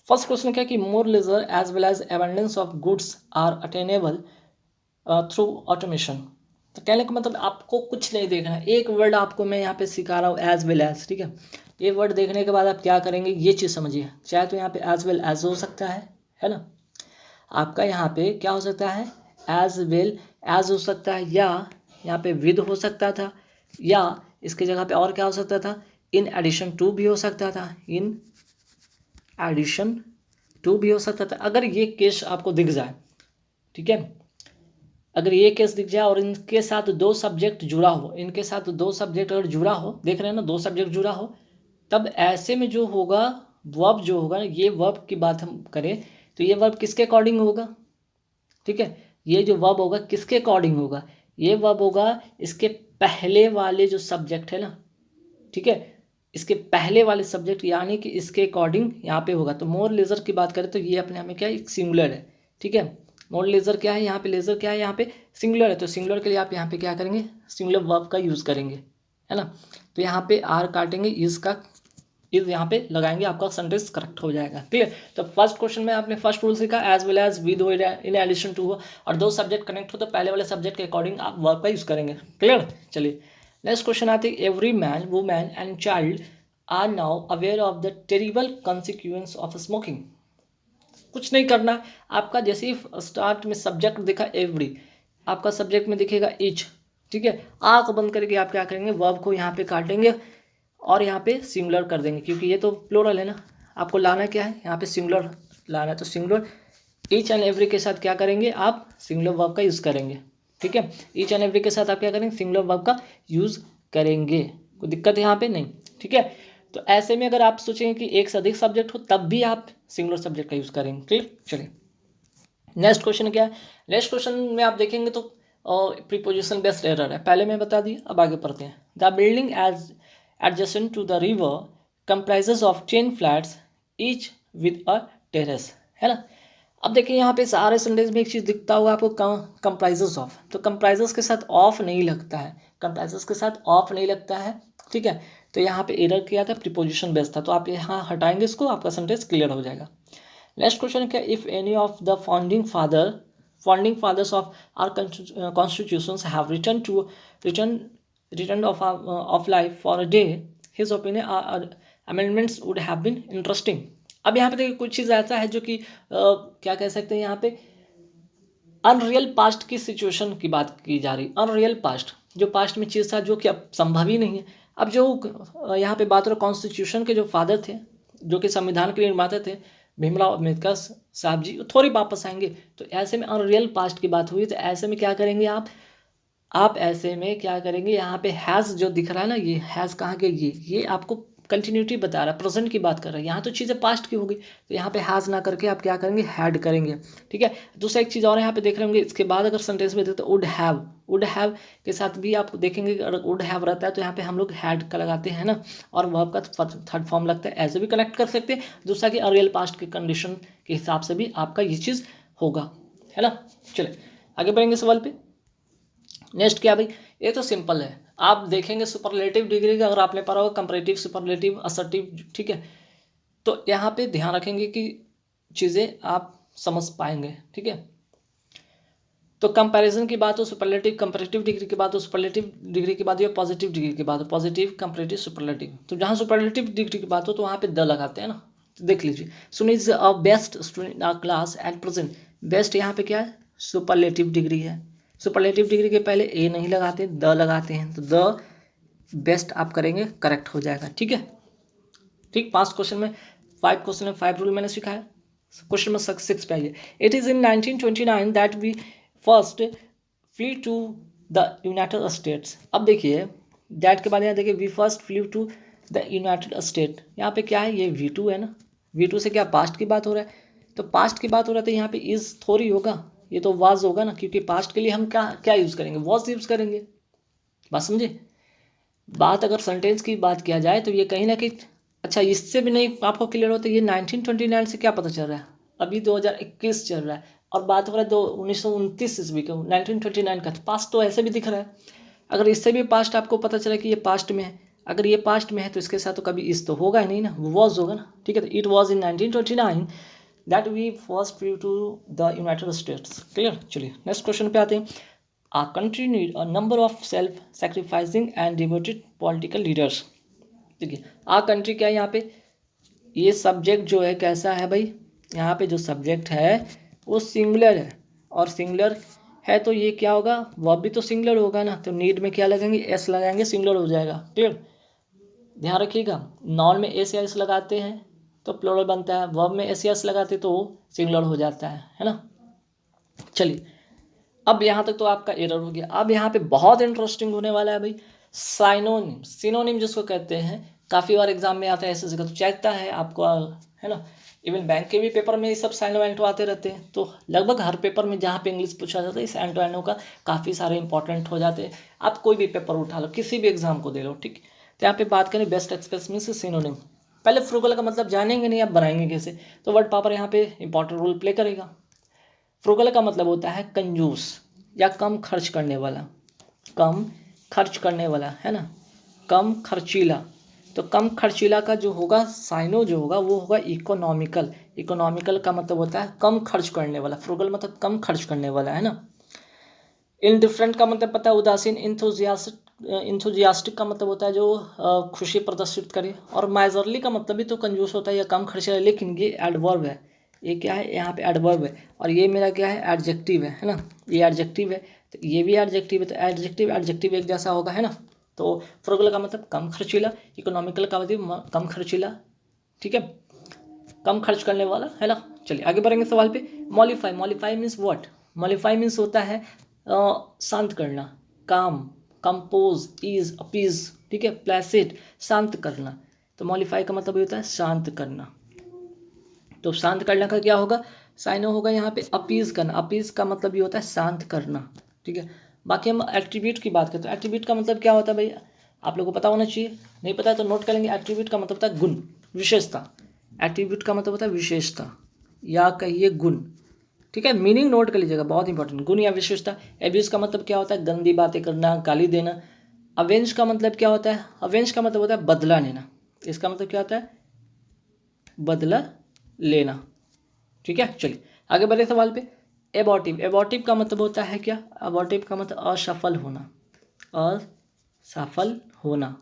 First question क्या है कि more leisure as well as abundance of goods are attainable through automation. तो कहने का मतलब आपको कुछ नहीं देखना है, एक वर्ड आपको मैं यहाँ पे सिखा रहा हूँ एज वेल एज, ठीक है। ये वर्ड देखने के बाद आप क्या करेंगे ये चीज़ समझिए, चाहे तो यहाँ पे एज वेल एज हो सकता है ना, आपका यहाँ पे क्या हो सकता है एज वेल एज हो सकता है, या यहाँ पे विद हो सकता था, या इसकी जगह पे और क्या हो सकता था इन एडिशन टू भी हो सकता था, इन एडिशन टू भी हो सकता था। अगर ये केस आपको दिख जाए, ठीक है, अगर ये केस दिख जाए और इनके साथ दो सब्जेक्ट जुड़ा हो, इनके साथ दो सब्जेक्ट अगर जुड़ा हो, देख रहे हैं ना दो सब्जेक्ट जुड़ा हो, तब ऐसे में जो होगा वर्ब जो होगा, ये वर्ब की बात हम करें तो ये वर्ब किसके अकॉर्डिंग होगा, ठीक है, ये जो वर्ब होगा किसके अकॉर्डिंग होगा, ये वर्ब होगा इसके पहले वाले जो सब्जेक्ट है ना, ठीक है, इसके पहले वाले सब्जेक्ट यानी कि इसके अकॉर्डिंग यहाँ पे होगा। तो मोर लेजर की बात करें तो ये अपने आप में क्या है एक सिंगुलर है, ठीक है। मोर लेजर क्या है यहाँ पे, लेजर क्या है यहाँ पे सिंगुलर है, तो सिंगुलर के लिए आप यहाँ पे क्या करेंगे सिंगुलर वर्ब का यूज़ करेंगे, है ना। तो यहाँ पे आर काटेंगे, इसका इस यहाँ पे लगाएंगे, आपका सेंटेंस करेक्ट हो जाएगा, क्लियर। तो फर्स्ट क्वेश्चन में आपने फर्स्ट रूल सीखा as well as with in addition to हो, और दो सब्जेक्ट कनेक्ट हो तो पहले वाले सब्जेक्ट के अकॉर्डिंग आप वर्ब का यूज़ करेंगे, क्लियर। चलिए नेक्स्ट क्वेश्चन आती है every man women and child are now aware of the terrible consequence of smoking. कुछ नहीं करना आपका, जैसे ही स्टार्ट में सब्जेक्ट दिखा एवरी, आपका सब्जेक्ट में दिखेगा इच, ठीक है, आंख बंद करके आप क्या करेंगे वर्ब को यहाँ पे काटेंगे और यहाँ पे सिंगुलर कर देंगे, क्योंकि ये तो प्लूरल है ना, आपको लाना क्या है यहाँ पे सिंगुलर लाना है, तो सिंगुलर ईच एंड एवरी के साथ क्या करेंगे आप सिंगुलर वर्ब का यूज़ करेंगे, ठीक है। ईच एंड एवरी के साथ आप क्या करेंगे सिंगुलर वर्ब का यूज़ करेंगे, कोई दिक्कत यहाँ पे नहीं, ठीक है। तो ऐसे में अगर आप सोचेंगे कि एक से अधिक सब्जेक्ट हो तब भी आप सिंगुलर सब्जेक्ट का यूज़ करेंगे, क्लियर। चलिए नेक्स्ट क्वेश्चन क्या है, नेक्स्ट क्वेश्चन में आप देखेंगे तो प्रीपोजिशन बेस्ड एरर है, पहले मैं बता दिया, अब आगे पढ़ते हैं। The building as adjacent to the river comprises of 10 flats each with a terrace, है ना। अब देखिए यहाँ पे सारे सेंटेंस में एक चीज़ दिखता होगा आपको कंप्राइजेस ऑफ, तो कंप्राइजेस के साथ ऑफ नहीं लगता है, कंप्राइजेस के साथ ऑफ नहीं लगता है, ठीक है। तो यहाँ पे एरर किया था प्रीपोजिशन बेस्ड था, तो आप यहाँ हटाएंगे इसको, आपका सेंटेंस क्लियर हो जाएगा। नेक्स्ट क्वेश्चन क्या, if any of the founding fathers of our constitutions have return of life for a day, his opinion amendments would have been interesting। अब यहाँ पे देखिए कुछ चीज़ ऐसा है जो कि क्या कह सकते हैं यहाँ पे अनरियल पास्ट की सिचुएशन की बात की जा रही, अनरियल पास्ट जो पास्ट में चीज़ था जो कि अब संभव ही नहीं है। अब जो यहाँ पे बात हो रहा कॉन्स्टिट्यूशन के जो फादर थे, जो कि संविधान के निर्माता थे भीमराव अम्बेडकर साहब जी, थोड़ी वापस आएंगे, तो ऐसे में अनरियल पास्ट की बात हुई, तो ऐसे में क्या करेंगे आप ऐसे में क्या करेंगे यहाँ पे हैज़ जो दिख रहा है ना, ये हैज़ कहाँ के, ये आपको कंटिन्यूटी बता रहा है, प्रेजेंट की बात कर रहा है, यहाँ तो चीज़ें पास्ट की होगी, तो यहाँ पे हैज़ ना करके आप क्या करेंगे हैड करेंगे, ठीक है। दूसरा एक चीज़ और यहाँ पे देख रहे होंगे, इसके बाद अगर सेंटेंस में देखते तो वुड हैव के साथ भी आप देखेंगे अगर वुड हैव रहता है तो यहाँ पे हम लोग हैड का लगाते हैं ना, और वर्ब का थर्ड फॉर्म लगता है, ऐसे भी कनेक्ट कर सकते हैं। दूसरा कि अनरियल पास्ट के कंडीशन के हिसाब से भी आपका ये चीज़ होगा, है ना। चलिए आगे बढ़ेंगे सवाल पे। नेक्स्ट क्या भाई, ये तो सिंपल है, आप देखेंगे सुपरलेटिव डिग्री का अगर आपने पढ़ा होगा कंपैरेटिव सुपरलेटिव असर्टिव, ठीक है। तो यहाँ पे ध्यान रखेंगे कि चीज़ें आप समझ पाएंगे, ठीक है। तो कंपैरिजन की बात हो सुपरलेटिव, कंपैरेटिव डिग्री की बात हो सुपरलेटिव डिग्री की बात हो, पॉजिटिव डिग्री की बात हो पॉजिटिव, कंपैरेटिव सुपरलेटिव, तो जहाँ सुपरलेटिव डिग्री की बात हो तो वहाँ पे द लगाते हैं ना। तो देख लीजिए, Sun is a best student in our class at present, best यहाँ पे क्या है सुपरलेटिव डिग्री है, सुपरलेटिव डिग्री के पहले ए नहीं लगाते द लगाते हैं, तो द बेस्ट आप करेंगे करेक्ट हो जाएगा, ठीक है। ठीक, पास्ट क्वेश्चन में 5 क्वेश्चन में 5 रूल मैंने सिखाया। क्वेश्चन में 6 पे आइए, it is in 1929 that we first flee to the United States. अब देखिए दैट के बाद यहाँ देखिए we first flee to the United State, यहाँ पे क्या है ये V2 है ना, V2 से क्या पास्ट की बात हो रहा है, तो पास्ट की बात हो रहा है तो यहाँ पे इज थोड़ी होगा, ये तो वाज होगा ना, क्योंकि पास्ट के लिए हम क्या क्या यूज़ करेंगे वॉज यूज़ करेंगे, बात समझे। बात अगर सेंटेंस की बात किया जाए तो ये कहीं ना कहीं, अच्छा इससे भी नहीं आपको क्लियर होता ये 1929 से क्या पता चल रहा है, अभी 2021 चल रहा है और बात हो रहा है 1929 ईस्वी का, 1929 का पास्ट तो ऐसे भी दिख रहा है। अगर इससे भी पास्ट आपको पता चला कि ये पास्ट में है, अगर ये पास्ट में है तो इसके साथ तो कभी इस तो होगा ही नहीं ना, वॉज होगा ना, ठीक है। तो it was in 1929 that we first flew to the United States. Clear. चलिए नेक्स्ट क्वेश्चन पे आते हैं। A country need a number of self sacrificing and devoted political leaders. ठीक है, आ कंट्री क्या है यहाँ पे, ये सब्जेक्ट जो है कैसा है भाई, यहाँ पे जो सब्जेक्ट है वो सिंगुलर है, और सिंगुलर है तो ये क्या होगा, वर्ब भी तो सिंगुलर होगा ना, तो नीड में क्या लगाएंगे, एस लगाएंगे, सिंगुलर हो जाएगा। क्लियर। ध्यान रखिएगा, नॉन में एस या एस लगाते हैं तो प्लूरल बनता है, वर्ब में एस या एस लगाते तो सिंगुलर हो जाता है ना। चलिए अब यहाँ तक तो आपका एरर हो गया। अब यहाँ पे बहुत इंटरेस्टिंग होने वाला है भाई, साइनोनिम, सिनोनिम जिसको कहते हैं, काफ़ी बार एग्जाम में आता है, ऐसे जगह तो चाहता है आपको, है ना। इवन बैंक के भी पेपर में ये सब साइनो एंटो आते रहते हैं, तो लगभग हर पेपर में जहाँ पे इंग्लिश पूछा जाता है इस एंटो एंटो का काफ़ी सारे इंपॉर्टेंट हो जाते हैं। आप कोई भी पेपर उठा लो, किसी भी एग्जाम को दे लो, ठीक। तो यहाँ पे बात करें बेस्ट एक्सप्रेस मीन सिनोनिम। पहले फ्रूगल का मतलब जानेंगे नहीं, आप बनाएंगे कैसे, तो वर्ड पावर यहाँ पे इंपॉर्टेंट रोल प्ले करेगा। फ्रूगल का मतलब होता है कंजूस या कम खर्च करने वाला, कम खर्च करने वाला, है ना, कम खर्चीला। तो कम खर्चीला का जो होगा साइनो जो होगा वो होगा इकोनॉमिकल। इकोनॉमिकल का मतलब होता है कम खर्च करने वाला, फ्रूगल मतलब कम खर्च करने वाला, है ना। इनडिफरेंट का मतलब पता है उदासीन। इंथुजियास्टिक का मतलब होता है जो खुशी प्रदर्शित करे, और माइजरली का मतलब भी तो कंजूस होता है या कम खर्चीला, लेकिन ये एडवर्ब है, ये क्या है, यहाँ पे एडवर्ब है, और ये मेरा क्या है, एडजेक्टिव है ना, ये एडजेक्टिव है, तो ये भी एडजेक्टिव है, तो एडजेक्टिव एडजेक्टिव एक जैसा होगा, है ना। तो फ्रूगल का मतलब कम खर्चीला, इकोनॉमिकल का मतलब कम खर्चीला, ठीक है, कम खर्च करने वाला, है ना। चलिए आगे बढ़ेंगे सवाल पे। मॉलिफाई, मॉलिफाई मीन्स व्हाट, मॉलिफाई मीन्स होता है शांत करना, काम, कंपोज, ईज, अपीज, ठीक है, प्लेसिड, शांत करना। तो मॉलिफाई का मतलब होता है शांत करना। तो शांत करने का क्या होगा, साइनो होगा यहाँ पे अपीज करना, अपीज का मतलब भी होता है शांत करना, ठीक है। बाकी हम एट्रीब्यूट की बात करते हैं, एट्रीब्यूट का मतलब क्या होता है भाई, आप लोगों को पता होना चाहिए, नहीं पता है तो नोट करेंगे। एट्रीब्यूट का मतलब होता है गुण, विशेषता। एट्रीब्यूट का मतलब होता है विशेषता या कहिए गुण, ठीक है। मीनिंग नोट कर लीजिएगा, बहुत इंपॉर्टेंट, गुण या विशेषता। एब्यूज का मतलब क्या होता है, गंदी बातें करना, गाली देना। अवेंज का मतलब क्या होता है, अवेंज का मतलब होता है बदला लेना, इसका मतलब क्या होता है, बदला लेना, ठीक है। चलिए आगे बढ़े सवाल पे। एबॉर्टिव, एबॉर्टिव का मतलब होता है क्या, एबॉर्टिव का मतलब असफल होना, असफल होना।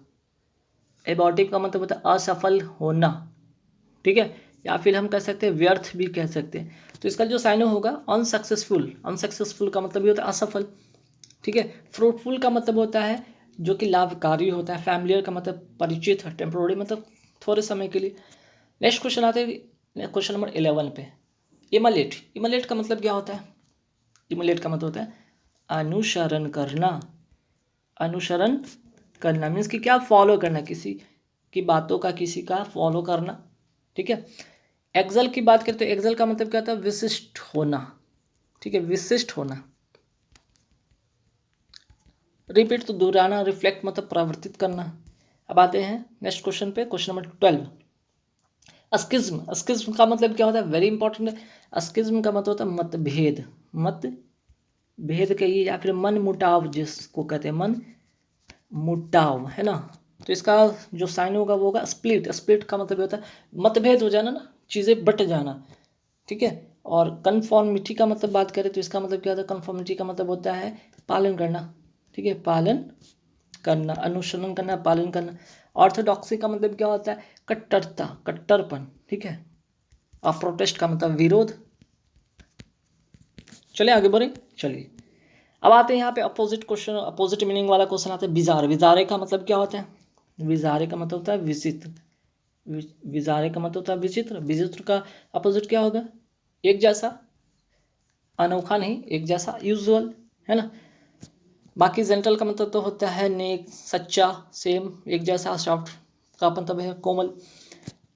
एबॉर्टिव का मतलब होता है असफल होना, ठीक है, या फिर हम कह सकते हैं व्यर्थ भी कह सकते हैं। तो इसका जो साइनो होगा अनसक्सेसफुल, अनसक्सेसफुल का मतलब भी होता है असफल, ठीक है। फ्रूटफुल का मतलब होता है जो कि लाभकारी होता है। फैमिलियर का मतलब परिचित है, टेम्पोररी मतलब थोड़े समय के लिए। नेक्स्ट क्वेश्चन आते हैं क्वेश्चन नंबर 11 पे। इमलेट, इमलेट का मतलब क्या होता है, इमलेट का मतलब होता है अनुसरण करना, अनुसरण करना मीन्स कि क्या, फॉलो करना, किसी की बातों का, किसी का फॉलो करना, ठीक है। एक्सल की बात करते हैं, एक्सल का मतलब क्या होता है, विशिष्ट होना, ठीक है, विशिष्ट होना। रिपीट तो दोहराना, रिफ्लेक्ट मतलब परिवर्तित करना। अब आते हैं नेक्स्ट क्वेश्चन पे, क्वेश्चन नंबर 12। अस्किज्म, अस्किज्म का मतलब क्या होता है, वेरी इंपॉर्टेंट है। अस्किज्म का मतलब होता है मतभेद, मतभेद कहिए या फिर मन मुटाव, जिसको कहते हैं मन मुटाव, है ना। तो इसका जो साइन होगा वो होगा स्प्लिट, स्प्लिट का मतलब होता है मतभेद हो जाना ना, चीज़ें बट जाना, ठीक है। और कन्फॉर्मिटी का मतलब बात करें तो इसका मतलब क्या होता है, कन्फॉर्मिटी का मतलब होता है पालन करना, ठीक है, पालन करना, अनुसरण करना, पालन करना। ऑर्थोडॉक्सी का मतलब क्या होता है, कट्टरता, कट्टरपन, ठीक है। और प्रोटेस्ट का मतलब विरोध। चलिए आगे बढ़े। चलिए अब आते हैं यहाँ पे अपोजिट क्वेश्चन, अपोजिट मीनिंग वाला क्वेश्चन आता है बिजार। बिजारे का मतलब क्या होता है, विजारे का मतलब होता है विचित्र, विजारे का मतलब होता है विचित्र। विचित्र का अपोजिट क्या होगा, एक जैसा, अनोखा नहीं, एक जैसा, यूजुअल, है ना। बाकी जेंटल का मतलब तो होता है नेक, सच्चा, सेम, एक जैसा। सॉफ्ट का मतलब है कोमल।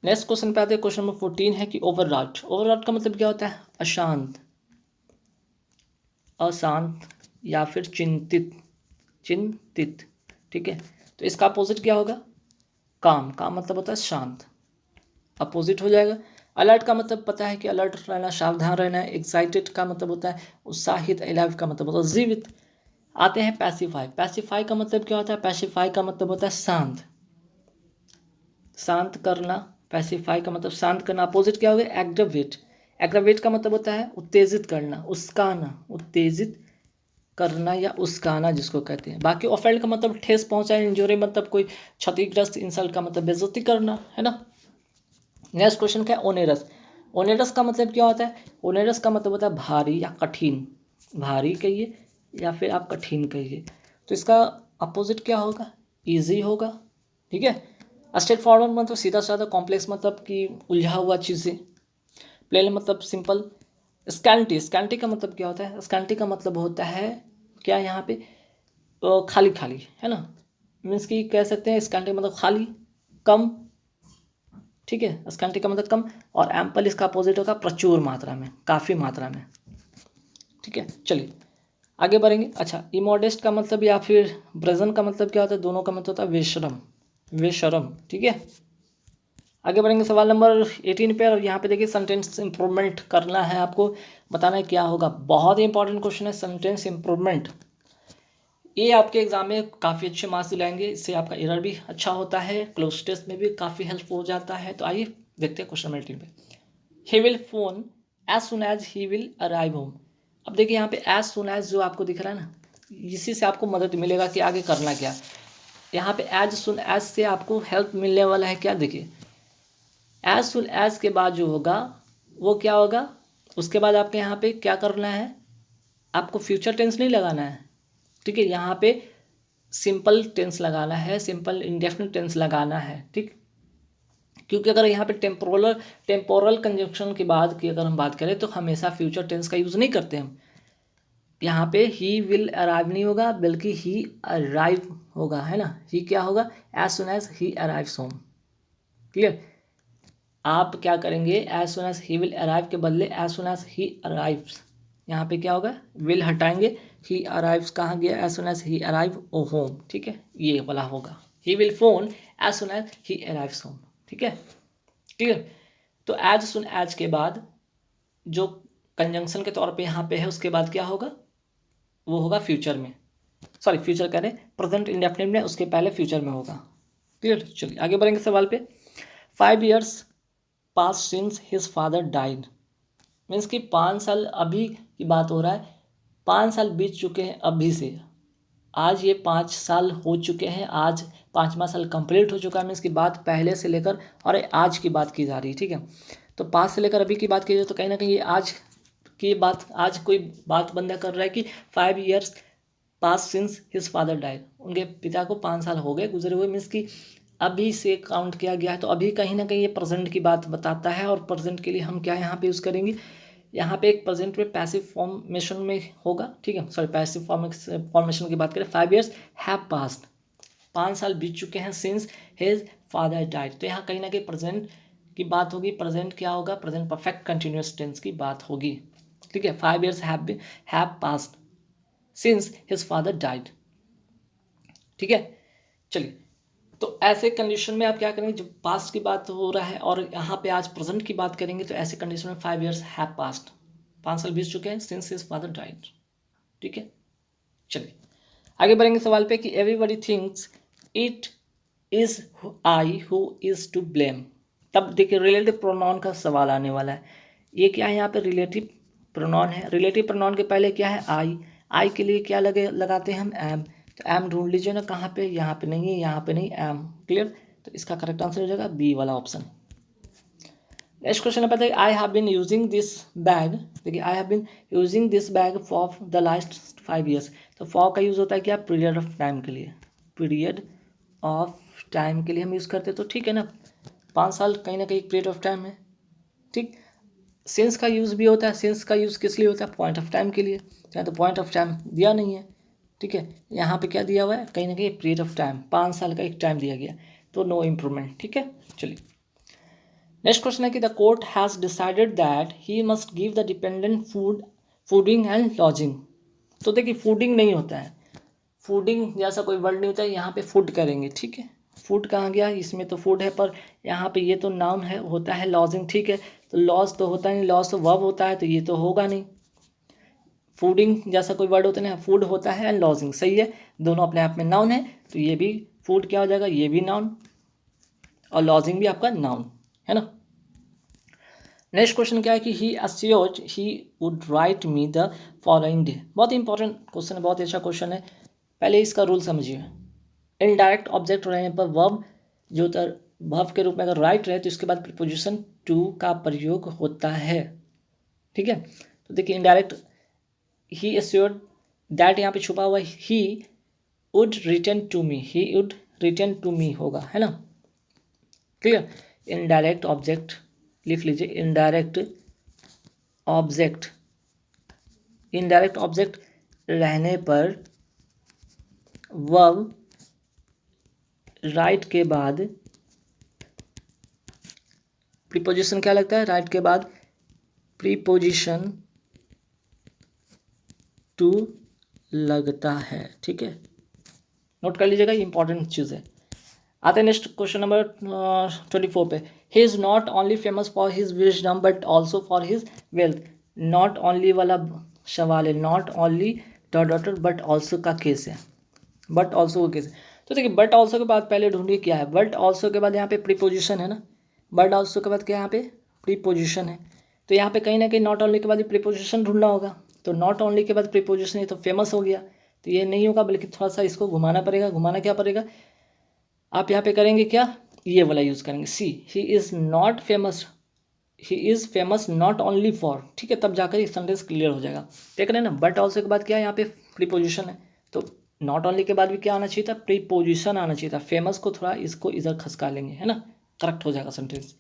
नेक्स्ट क्वेश्चन पे आते हैं, क्वेश्चन नंबर 14 है कि ओवरराट। ओवरराट का मतलब क्या होता है, अशांत, अशांत या फिर चिंतित, चिंतित, ठीक है। तो इसका अपोजिट क्या होगा, काम, काम मतलब होता है शांत, अपोजिट हो जाएगा। अलर्ट का मतलब पता है कि अलर्ट रहना, सावधान रहना है। एक्साइटेड का मतलब होता है उत्साहित। अलाइव का मतलब होता है जीवित। आते हैं पैसिफाई, पैसिफाई का मतलब क्या होता है, पैसिफाई का मतलब होता है शांत, शांत करना, पैसिफाई का मतलब शांत करना, अपोजिट क्या हो गया एग्रावेट। एग्रावेट का मतलब होता है उत्तेजित करना, उस्काना, उत्तेजित करना या उस्काना जिसको कहते हैं। बाकी ऑफेंड का मतलब ठेस पहुंचाए, इंजोरी मतलब कोई क्षतिग्रस्त, इंसल्ट का मतलब बेइज्जती करना, है ना। नेक्स्ट क्वेश्चन क्या है ओनेरस। ओनेरस का मतलब क्या होता है, ओनेरस का मतलब होता है भारी या कठिन, भारी कहिए या फिर आप कठिन कहिए। तो इसका अपोजिट क्या होगा, इजी होगा, ठीक है। स्ट्रेट फॉरवर्ड मतलब सीधा साधा, कॉम्प्लेक्स मतलब कि उलझा हुआ चीज़ें, प्लेन मतलब सिंपल। स्कैल्टी, स्कैल्टी का मतलब क्या होता है, स्कैल्टी का मतलब होता है क्या यहाँ पे खाली खाली, है ना। मीन्स कि कह सकते हैं स्कैल्टी मतलब खाली, कम, ठीक है। स्कैल्टी का मतलब कम, और एम्पल इसका अपोजिट होगा प्रचुर मात्रा में, काफ़ी मात्रा में, ठीक है। चलिए आगे बढ़ेंगे। अच्छा इमोडेस्ट का मतलब या फिर ब्रजन का मतलब क्या होता है, दोनों का मतलब होता है बेशरम, बेशरम, ठीक है। आगे बढ़ेंगे सवाल नंबर 18 पे, और यहाँ पे देखिए सेंटेंस इंप्रूवमेंट करना है आपको, बताना है क्या होगा। बहुत ही इंपॉर्टेंट क्वेश्चन है सेंटेंस इंप्रूवमेंट। ये आपके एग्जाम में काफ़ी अच्छे मार्क्स दिलाएंगे, इससे आपका एरर भी अच्छा होता है, क्लोज टेस्ट में भी काफ़ी हेल्प हो जाता है। तो आइए देखते हैं क्वेश्चन नंबर 18 पे। He will phone as soon as he will arrive home. अब देखिए यहाँ पे एज सुन एज जो आपको दिख रहा है ना, इसी से आपको मदद मिलेगा कि आगे करना क्या। यहाँ पे एज सुन एज से आपको हेल्प मिलने वाला है क्या, देखिए एज सुन एज के बाद जो होगा वो क्या होगा, उसके बाद आपके यहाँ पे क्या करना है, आपको फ्यूचर टेंस नहीं लगाना है, ठीक है। यहाँ पे सिंपल टेंस लगाना है, सिंपल इंडेफिनिट टेंस लगाना है, ठीक। क्योंकि अगर यहाँ पे टेम्पोरल कंजंक्शन के बाद की अगर हम बात करें तो हमेशा फ्यूचर टेंस का यूज़ नहीं करते हम। यहाँ पे ही विल अराइव नहीं होगा बल्कि ही अराइव होगा, है ना। ही क्या होगा, as soon as he arrives home, clear. आप क्या करेंगे, as soon as he will arrive के बदले as soon as he arrives, यहाँ पे क्या होगा विल हटाएंगे, ही अराइव्स कहाँ गया, as soon as he arrive oh home, ठीक है, ये वाला होगा। He will phone as soon as he arrives home, ठीक है, क्लियर। तो एज सुन एज के बाद जो कंजंक्शन के तौर पे यहाँ पे है उसके बाद क्या होगा, वो होगा फ्यूचर में, सॉरी फ्यूचर कह रहे प्रेजेंट इंडेफिनिट में, उसके पहले फ्यूचर में होगा, क्लियर। चलिए आगे बढ़ेंगे सवाल पे। 5 years पास since his father died. Means कि 5 साल अभी की बात हो रहा है, 5 साल बीत चुके हैं अभी से, आज ये 5 साल हो चुके हैं, आज 5वां साल कंप्लीट हो चुका है। मीन्स की बात पहले से लेकर और आज की बात की जा रही है, ठीक है। तो 5 से लेकर अभी की बात की जाए तो कहीं ना कहीं ये आज की बात, आज कोई बात बंदा कर रहा है कि 5 years पास सिंस हिज फादर डाइड, उनके पिता को 5 साल हो गए गुजरे हुए। मीन्स कि अभी से काउंट किया गया है, तो अभी कहीं ना कहीं ये प्रेजेंट की बात बताता है। और प्रेजेंट के लिए हम क्या यहाँ पे यूज़ करेंगे, यहाँ पे एक प्रेजेंट में पैसिव फॉर्मेशन में होगा, ठीक है। सॉरी पैसिव फॉर्मेशन की बात करें, 5 years हैव पास्ड, 5 साल बीत चुके हैं सिंस हिज फादर डाइड। तो यहाँ कहीं ना कहीं प्रेजेंट की बात होगी, प्रेजेंट क्या होगा, प्रेजेंट परफेक्ट कंटिन्यूअस टेंस की बात होगी, ठीक है। 5 years have passed since his father died, ठीक है। चलिए तो ऐसे कंडीशन में आप क्या करेंगे, जब पास्ट की बात हो रहा है और यहाँ पे आज प्रेजेंट की बात करेंगे, तो ऐसे कंडीशन में 5 years हैव पास्ट, 5 साल बीत चुके हैं सिंस हिज फादर डाइड, ठीक है। चलिए आगे बढ़ेंगे सवाल पे कि everybody thinks it is I who is to blame. तब देखिए रिलेटिव प्रोनाउन का सवाल आने वाला है। ये क्या है, यहाँ पे रिलेटिव प्रोनाउन है, रिलेटिव प्रोनाउन के पहले क्या है आई, आई के लिए क्या लगाते हैं हम एम। तो एम ढूंढ लीजिए ना, कहाँ पे, यहाँ पे नहीं है, यहाँ पे नहीं, एम, क्लियर। तो इसका करेक्ट आंसर हो जाएगा बी वाला ऑप्शन। नेक्स्ट क्वेश्चन है, पता है I have been using this bag. देखिए I have been using this bag for the last 5 years। तो फॉर का यूज़ होता है क्या, पीरियड ऑफ टाइम के लिए, पीरियड ऑफ टाइम के लिए हम यूज़ करते हैं, तो ठीक है ना। 5 साल कहीं ना कहीं पीरियड ऑफ टाइम है, ठीक। सिंस का यूज़ भी होता है, सिंस का यूज़ किस लिए होता है, पॉइंट ऑफ टाइम के लिए। यहाँ तो पॉइंट ऑफ टाइम दिया नहीं है, ठीक है। यहाँ पे क्या दिया हुआ है, कहीं ना कहीं पीरियड ऑफ टाइम, 5 साल का एक टाइम दिया गया, तो नो इम्प्रूवमेंट, ठीक है। चलिए नेक्स्ट क्वेश्चन है कि the court has decided that he must give the dependent fooding and lodging. तो देखिए फूडिंग नहीं होता है, फूडिंग जैसा कोई वर्ड नहीं होता है, यहाँ पे फूड करेंगे, ठीक है। फूड कहाँ गया, इसमें तो फूड है, पर यहाँ पे ये तो नाउन है, होता है लॉजिंग, ठीक है। तो लॉस तो होता नहीं, लॉस तो वर्ब होता है, तो ये तो होगा नहीं। फूडिंग जैसा कोई वर्ड होता है ना, फूड होता है एंड लॉजिंग, सही है, दोनों अपने आप में नाउन है, तो ये भी फूड क्या हो जाएगा, ये भी नाउन। और लॉजिंग भी आपका नाउन है ना। नेक्स्ट क्वेश्चन क्या है कि he assured he would write me the following day. बहुत इंपॉर्टेंट क्वेश्चन है, बहुत अच्छा क्वेश्चन है। पहले इसका रूल समझिए। इनडायरेक्ट ऑब्जेक्ट रहने पर वर्ब जो वर्ब के रूप में अगर राइट रहे तो इसके बाद प्रीपोजिशन टू का प्रयोग होता है। ठीक है, तो देखिए इनडायरेक्ट ही अस्योर्ड दैट यहाँ पे छुपा हुआ he would return to me, he would return to me होगा, है ना। क्लियर। इनडायरेक्ट ऑब्जेक्ट लिख लीजिए, इनडायरेक्ट ऑब्जेक्ट, इनडायरेक्ट ऑब्जेक्ट रहने पर वर्ब राइट के बाद प्रीपोजिशन क्या लगता है, राइट के बाद प्रीपोजिशन टू लगता है। ठीक है, नोट कर लीजिएगा, इंपॉर्टेंट चीज़ है। आते हैं नेक्स्ट क्वेश्चन नंबर 24 पे। ही is not only famous for his wisdom but also for his wealth. Not only वाला सवाल है, not only dot dot but also का केस है, बट ऑल्सो का केस है। तो देखिए बट ऑल्सो के बाद पहले ढूंढिए क्या है, बट ऑल्सो के बाद यहाँ पे प्रीपोजिशन है ना, बट ऑल्सो के बाद क्या यहाँ पे प्रीपोजिशन है। तो यहाँ पे कहीं ना कहीं नॉट ओनली के बाद प्रीपोजिशन ढूंढना होगा, तो नॉट ओनली के बाद प्रीपोजिशन है तो फेमस हो गया, तो ये नहीं होगा, बल्कि थोड़ा सा इसको घुमाना पड़ेगा। घुमाना क्या पड़ेगा, आप यहाँ पे करेंगे क्या, ये वाला यूज़ करेंगे, see he is not famous, he is famous not only for. ठीक है, तब जाकर ये सेंटेंस क्लियर हो जाएगा। देख रहे हैं ना, बट ऑल्सो के बाद क्या है, यहाँ पे प्रीपोजिशन है, तो नॉट ओनली के बाद भी क्या आना चाहिए था, प्रीपोजिशन आना चाहिए था। फेमस को थोड़ा इसको इधर खसका लेंगे, है ना, करेक्ट हो जाएगा सेंटेंस।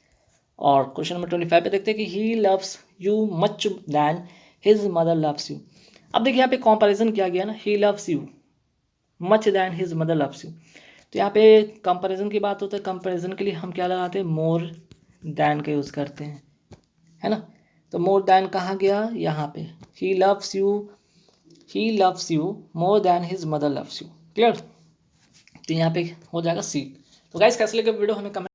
और क्वेश्चन नंबर 25 पे देखते हैं कि he loves you much than his mother loves you. अब देखिए यहाँ पे कंपैरिजन किया गया ना, he loves you much than his mother loves you, तो यहाँ पे कंपैरिजन की बात होता है, कंपैरिजन के लिए हम क्या लगाते हैं, मोर दैन का यूज़ करते हैं, है ना। तो मोर दैन कहाँ गया, यहाँ पे ही loves you more than his mother loves you. Clear, तो यहाँ पे हो जाएगा सी। तो गाइस कैसे लगे वीडियो हमें कमेंट